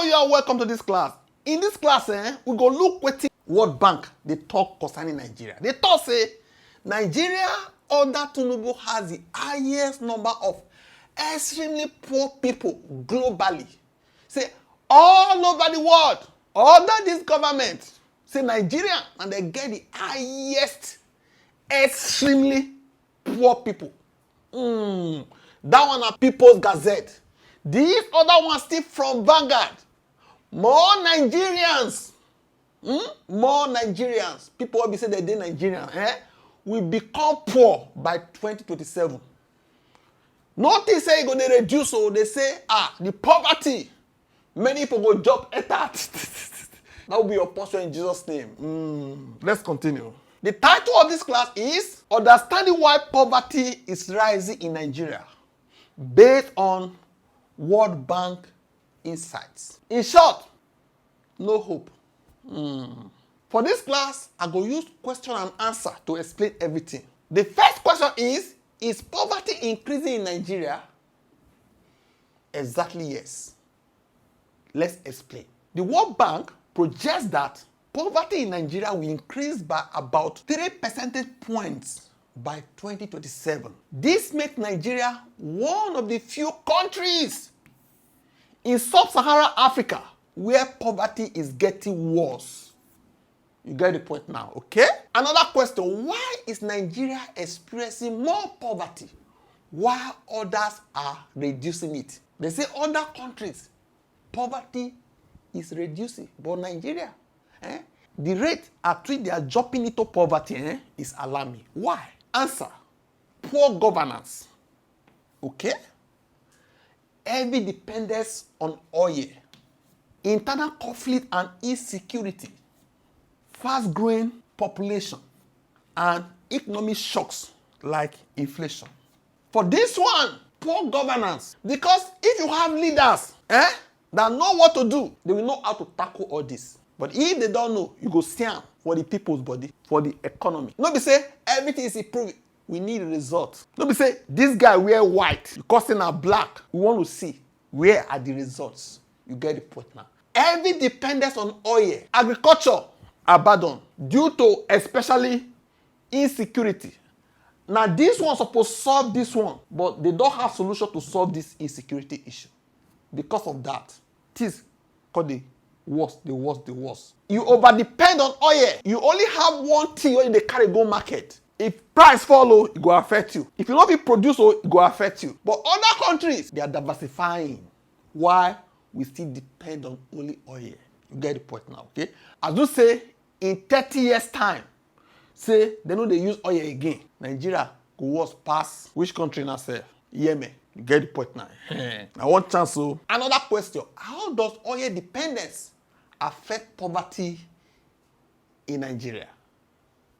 you are welcome to this class. In this class, we go look wetin World Bank dey talk concerning Nigeria. They talk say Nigeria under Tinubu has the highest number of extremely poor people globally. Say all over the world, under this government, say Nigeria and they get the highest extremely poor people. That one na People's Gazette. This other one still from Vanguard. More Nigerians, more Nigerians, people will be saying they're Nigerian, will become poor by 2027. Notice say it's going to reduce, so they say, the poverty, many people go job at that. That will be your portion in Jesus' name. Let's continue. The title of this class is Understanding Why Poverty is Rising in Nigeria, based on World Bank insights. In short, no hope. For this class, I go use question and answer to explain everything. The first question is poverty increasing in Nigeria? Exactly yes. Let's explain. The World Bank projects that poverty in Nigeria will increase by about 3 percentage points by 2027. This makes Nigeria one of the few countries in sub-Saharan Africa where poverty is getting worse. You get the point now, okay? Another question, why is Nigeria experiencing more poverty while others are reducing it? They say other countries, poverty is reducing, but Nigeria, the rate at which they are dropping into poverty is alarming. Why? Answer, poor governance, okay? Heavy dependence on oil, internal conflict and insecurity, fast-growing population, and economic shocks like inflation. For this one, poor governance, because if you have leaders that know what to do, they will know how to tackle all this. But if they don't know, you go stand for the people's body, for the economy. No be say everything is improving. We need a result. No be say this guy wear white, because in a black. We want to see where are the results. You get the point now. Heavy dependence on oil, agriculture abandoned due to especially insecurity. Now this one supposed to solve this one, but they don't have solution to solve this insecurity issue. Because of that, things called the worst. You over depend on oil. You only have one thing when they carry go market. If price follow, it go affect you. If you not be produce, it go affect you. But other countries, they are diversifying. Why? We still depend on only oil. You get the point now, okay? As you say, in 30 years' time, say they know they use oil again. Nigeria go worse pass which country now say? Yemen. You get the point now. I want chance so. Another question. How does oil dependence affect poverty in Nigeria?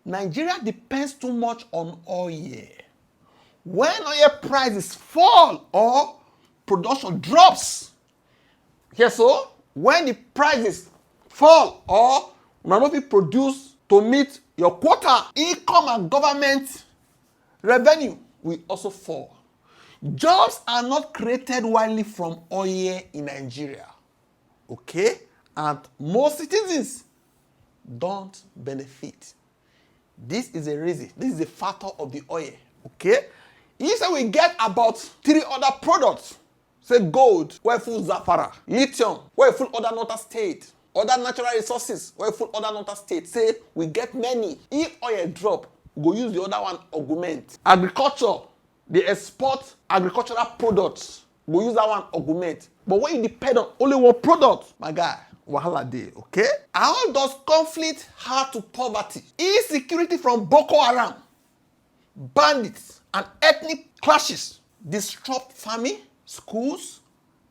Nigeria depends too much on oil. When oil prices fall or production drops, so when the prices fall or not be produced to meet your quota, income and government revenue will also fall. Jobs are not created widely from oil in Nigeria, okay? And most citizens don't benefit. This is a reason. This is a factor of the oil, okay? You say we get about 3 other products. Say gold, where full zafara, lithium, where full other northern state, other natural resources, where full other northern state. Say we get many. If oil drop, we go use the other one augment. Agriculture, they export agricultural products. We use that one augment. But when you depend on only one product, my guy, wahala dey, okay? How does conflict add to poverty? Insecurity from Boko Haram, bandits, and ethnic clashes disrupt farming, schools,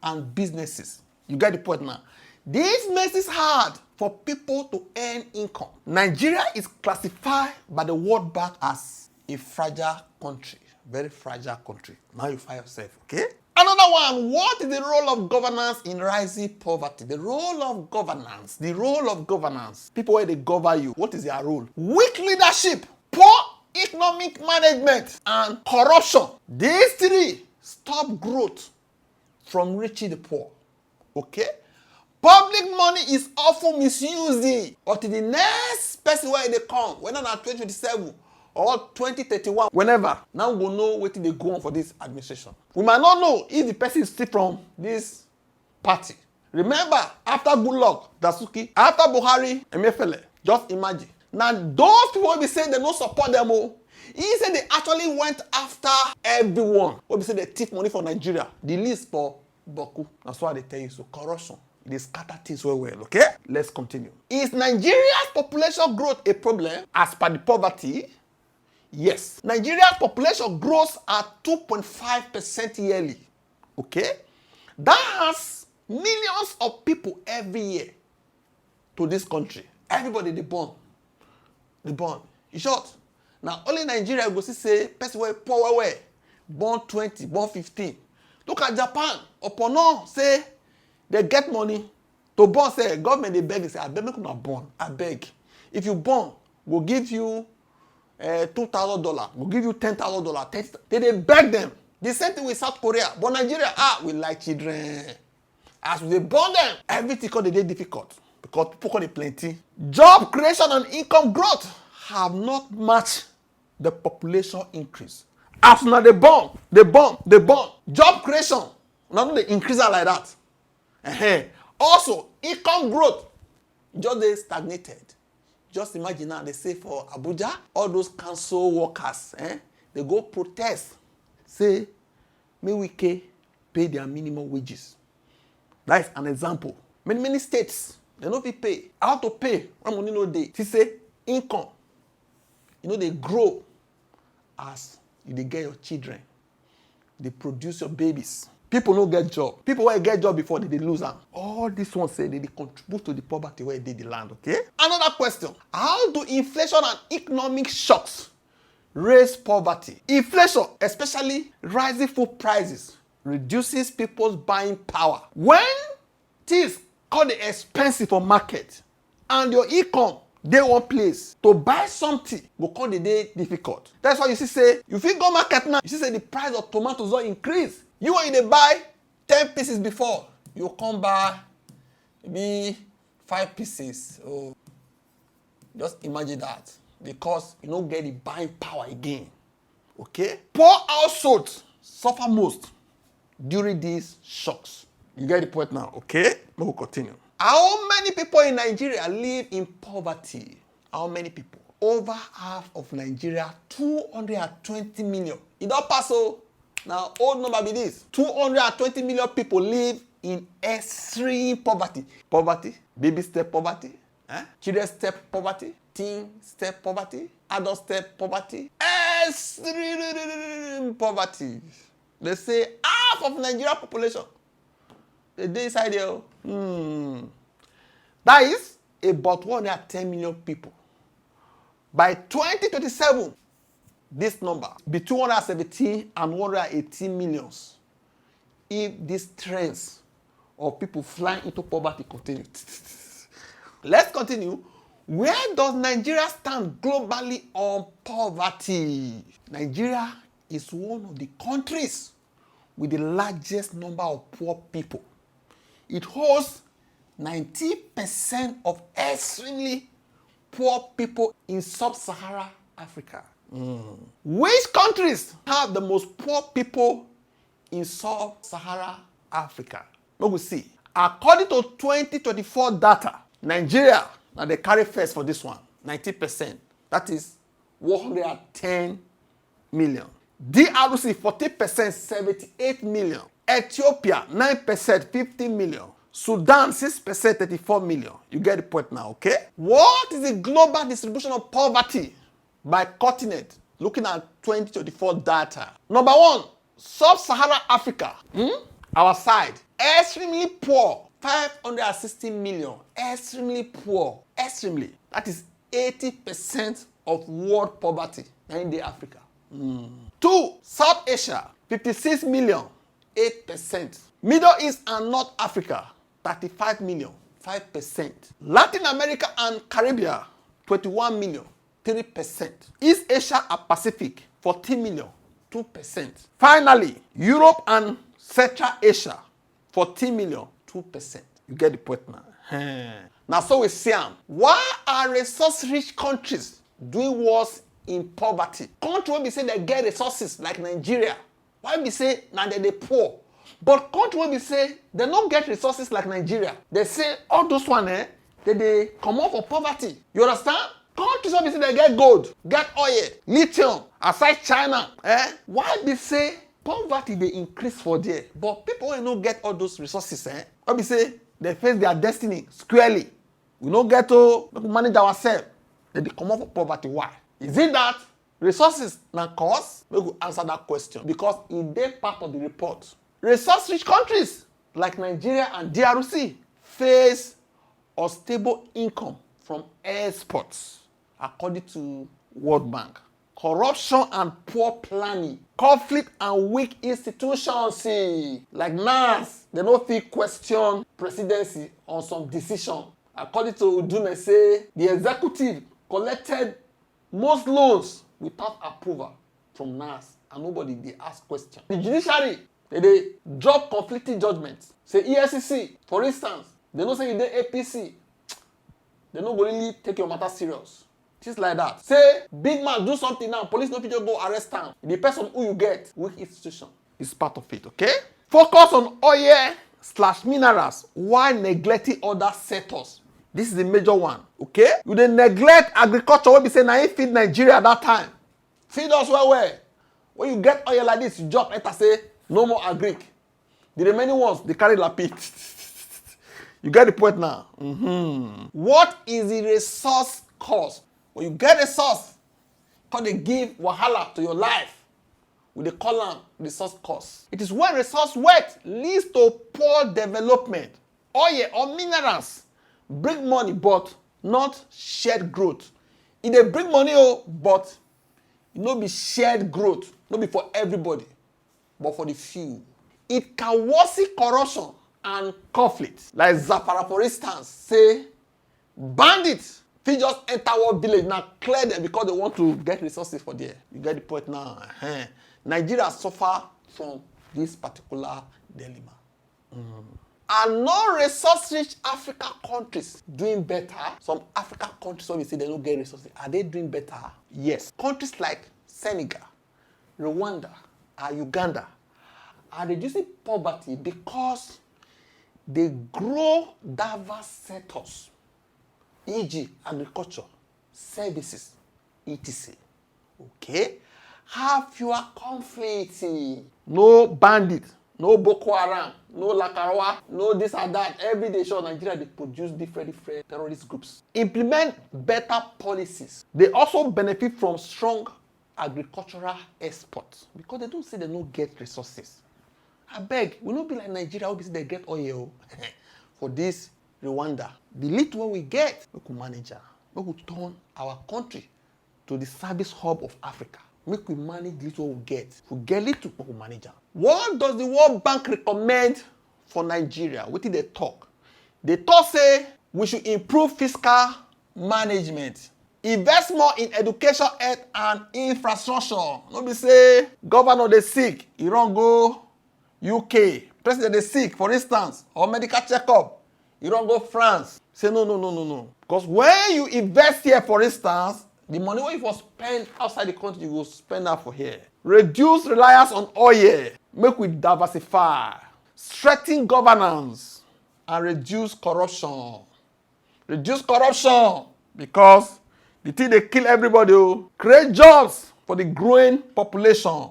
and businesses. You get the point now. This makes it hard for people to earn income. Nigeria is classified by the World Bank as a fragile country. Very fragile country. Now you find yourself, okay? Another one, what is the role of governance in rising poverty? The role of governance. People where they govern you, what is their role? Weak leadership, poor economic management, and corruption. These 3 stop growth from reaching the poor. Okay? Public money is often misused until the next person wey dey come, whether na 2027 or 2031, whenever. Now we go know wetin dey go on for this administration. We might not know if the person is still from this party. Remember, after Goodluck, Dasuki, after Buhari, Emefiele, just imagine. Now those people wey be saying they no support them, he said they actually went after everyone. Wey be say they thief money for Nigeria. The list for Boku. That's why they tell you so. Corruption. They scatter things well, okay? Let's continue. Is Nigeria's population growth a problem as per the poverty? Yes. Nigeria's population grows at 2.5% yearly. Okay? That has millions of people every year to this country. Everybody they born. They born. In short, now only Nigeria go see say person wey poor well, born 20, born 15. Look at Japan. Upon all say they get money to born, say government they beg, they say I beg make una born. I beg. If you born, we'll give you $2,000, we'll give you $10,000. They beg them. The same thing with South Korea. But Nigeria, we like children. As they born them, everything called they difficult because people call it plenty. Job creation and income growth have not matched the population increase. As now they born. Job creation, not they increase like that. Also, income growth just they stagnated. Just imagine now they say for Abuja, all those council workers, they go protest, say, may we pay their minimum wages. That is an example. Many states, they no fit pay. How to pay? When money no dey. She say income, they grow as you dey get your children. They produce your babies. People no get job. People wey get job before they lose them. All this one say they contribute to the poverty where they the land. Okay. Another question: how do inflation and economic shocks raise poverty? Inflation, especially rising food prices, reduces people's buying power. When things come expensive for market and your income dey one place to buy something go come dey difficult. That's why you see say you fit go market now, you see say the price of tomatoes don increase. You when you dey buy 10 pieces before, you come buy maybe 5 pieces. Oh, just imagine that, because you don't get the buying power again. Okay? Poor households suffer most during these shocks. You get the point now, okay? We'll continue. How many people in Nigeria live in poverty? How many people? Over half of Nigeria, 220 million. It don't pass so. Now, old number be this. 220 million people live in extreme poverty. Poverty, baby step poverty, children step poverty, teen step poverty, adult step poverty, extreme poverty. They say half of Nigeria population, they dey inside there. That is about 110 million people. By 2027, this number be 217 and 118 millions. If these trends of people flying into poverty continue. Let's continue. Where does Nigeria stand globally on poverty? Nigeria is one of the countries with the largest number of poor people. It hosts 90% of extremely poor people in sub-Saharan Africa. Which countries have the most poor people in sub-Saharan Africa? Let me see. According to 2024 data, Nigeria, now they carry first for this one, 90%. That is 110 million. DRC, 40%, 78 million. Ethiopia, 9%, 50 million. Sudan, 6%, 34 million. You get the point now, okay? What is the global distribution of poverty by continent, looking at 2024 data? Number one, sub-Saharan Africa, our side, extremely poor, 560 million, extremely poor, extremely. That is 80% of world poverty in Africa. 2, South Asia, 56 million, 8%. Middle East and North Africa, 35 million, 5%. Latin America and Caribbean, 21 million, 3%. East Asia and Pacific, 14 million, 2%. Finally, Europe and Central Asia, 14 million, 2%. You get the point now. Now so we see am. Why are resource-rich countries doing worse in poverty? Country wey be say they get resources like Nigeria, why be say na they poor? But country wey be say they no get resources like Nigeria, they say all those one they come out for poverty. You understand? Countries wey be say they get gold, get oil, lithium, aside China, why be say poverty dey increase for there? But people wey no get all those resources, wey be say they face their destiny squarely. We no get to manage ourselves. They come out for poverty. Why? Is it that resources na cause? We go answer that question because e dey part of the report. Resource-rich countries like Nigeria and DRC face unstable income from exports, according to World Bank. Corruption and poor planning, conflict and weak institutions like NAS, they no fit question presidency on some decision. According to Udune say, the executive collected most loans without approval from NAS and nobody dey ask question. The judiciary, they drop conflicting judgments. Say EFCC, for instance, they know say you dey APC, they no go really take your matter serious. Things like that. Say big man do something now, police no fit just go arrest am. It depends on who you get. Weak institution is part of it, okay? Focus on oil/minerals while neglecting other sectors. This is the major one, okay? You dey neglect agriculture wey be say na im feed Nigeria that time. Feed us well. When you get oil like this, you drop enter say no more agric. The remaining ones, they carry lapid. You get the point now? What is the resource cost? When you get a source, because they give wahala to your life, we dey call am resource cost. It is when resource wealth leads to poor development. Oil or minerals bring money but not shared growth. E dey bring money but e no be shared growth. No be for everybody, but for the few. It can worsen corruption and conflict. Like Zapara, for instance, say bandits fit just enter one village now, clear them because they want to get resources for there. You get the point now. Nigeria suffer from this particular dilemma. Are non-resource-rich African countries doing better? Some African countries, when we say they don't get resources, are they doing better? Yes. Countries like Senegal, Rwanda, and Uganda are reducing poverty because they grow diverse sectors, e.g. agriculture, services, etc. Okay? Have fewer conflicts. No bandits, no Boko Haram, no Lakarawa, no this and that. Every day, sure, Nigeria, they produce different terrorist groups. Implement better policies. They also benefit from strong agricultural exports because they don't say they don't get resources. I beg, we don't be like Nigeria, obviously they get oil for this Rwanda. The little we get, we could manage it. We could turn our country to the service hub of Africa. Make we manage little we get. If we get little, we could manage it. What does the World Bank recommend for Nigeria? What did they talk? They talk say we should improve fiscal management. Invest more in education, health, and infrastructure. No be say governor dey sick, he run go UK. President dey sick, for instance, or medical checkup, he run go France. Say no. Because when you invest here, for instance, the money wey you for spend outside the country, you go spend that for here. Reduce reliance on oil. Make we diversify. Strengthen governance and reduce corruption. Reduce corruption because the thing they kill everybody. Create jobs for the growing population.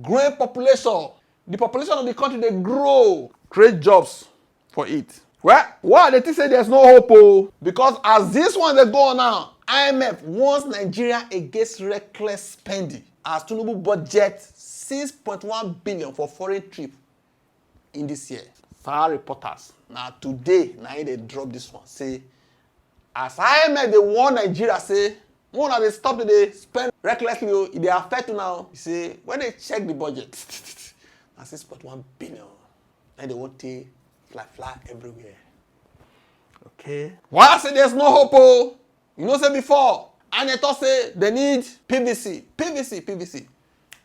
Growing population. The population of the country, they grow. Create jobs for it. Well, why they think say there's no hope? Because as this one they go on now, IMF warns Nigeria against reckless spending as Tinubu budget 6.1 billion for foreign trip in this year. Sahara reporters. Now today, they drop this one. Say, as IMF they warn Nigeria, say, one of they stop they spend recklessly, it they affect now. You say, when they check the budget, na 6.1 billion. And they won't take fly everywhere. Okay. Why I say there's no hope? You know, say before, and they thought say they need PVC.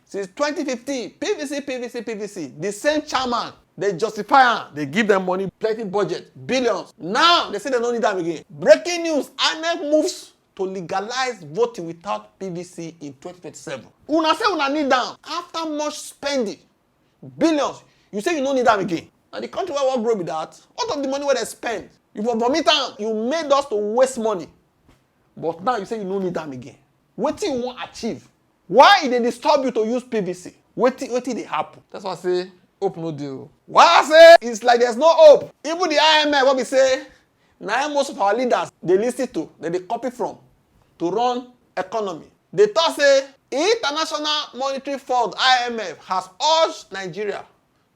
Since 2015, PVC. The same chairman They justify am. They give them money, plenty budget, billions. Now they say they don't need them again. Breaking news: INEC moves to legalize voting without PVC in 2027. Una say una need them after much spending, billions. You say you don't need them again. Now the country where we grow with that, out of the money where they spend, you for vomit am, you made us to waste money. But now you say you don't need them again. Wetin you wan achieve? Why e dey disturb you to use PVC? Wetin dey happen? That's why I say hope no dey o. Why I say it's like there's no hope. Even the IMF wey be say na most of our leaders dey lis ten to, dem dey copy from to run economy. They talk say International Monetary Fund (IMF) has urged Nigeria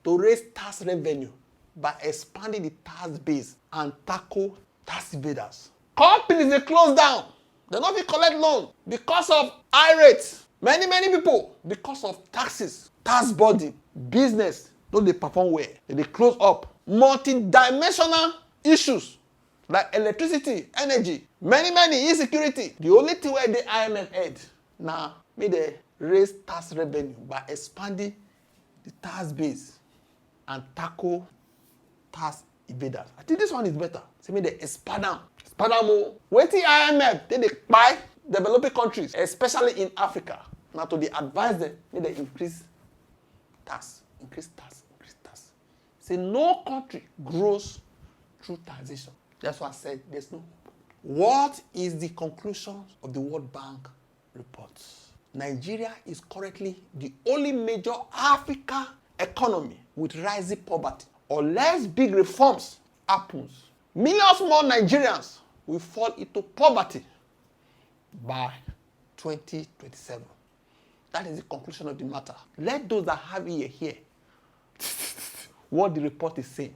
to raise tax revenue by expanding the tax base and tackle tax evaders. Companies dey close down. They no fit collect loan because of high rates. Many people, because of taxes, tax burden, business no dey perform well. They close up. Multi-dimensional issues like electricity, energy, many insecurity. The only thing where the IMF head na make they raise tax revenue by expanding the tax base and tackle tax evaders. I think this one is better. Say make they expand am. Expand am o. Wetin IMF dey kpai developing countries, especially in Africa, na to dey advise them make they increase tax. Say no country grows through taxation. That's why I said there's no hope. What is the conclusion of the World Bank report? Nigeria is currently the only major African economy with rising poverty. Unless big reforms happens, millions more Nigerians will fall into poverty by 2027. That is the conclusion of the matter. Let those that have ear hear what the report is saying.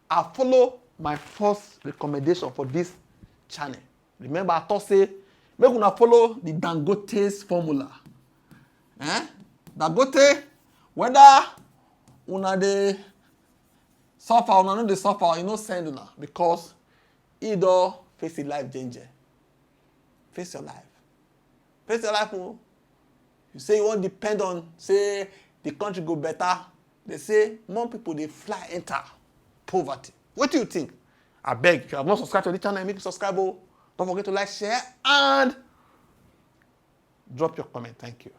I follow my first recommendation for this channel. Remember, I thought say make una follow the Dangote's formula. Dangote, whether una dey suffer, una no dey suffer, you no send una because e don face a life danger. Face your life. Face your life. Oh. You say you wan depend on say the country go better. They say more people dey fly enter poverty. What do you think? I beg, if you have not subscribed to the channel, make you subscribe. Don't forget to like, share, and drop your comment. Thank you.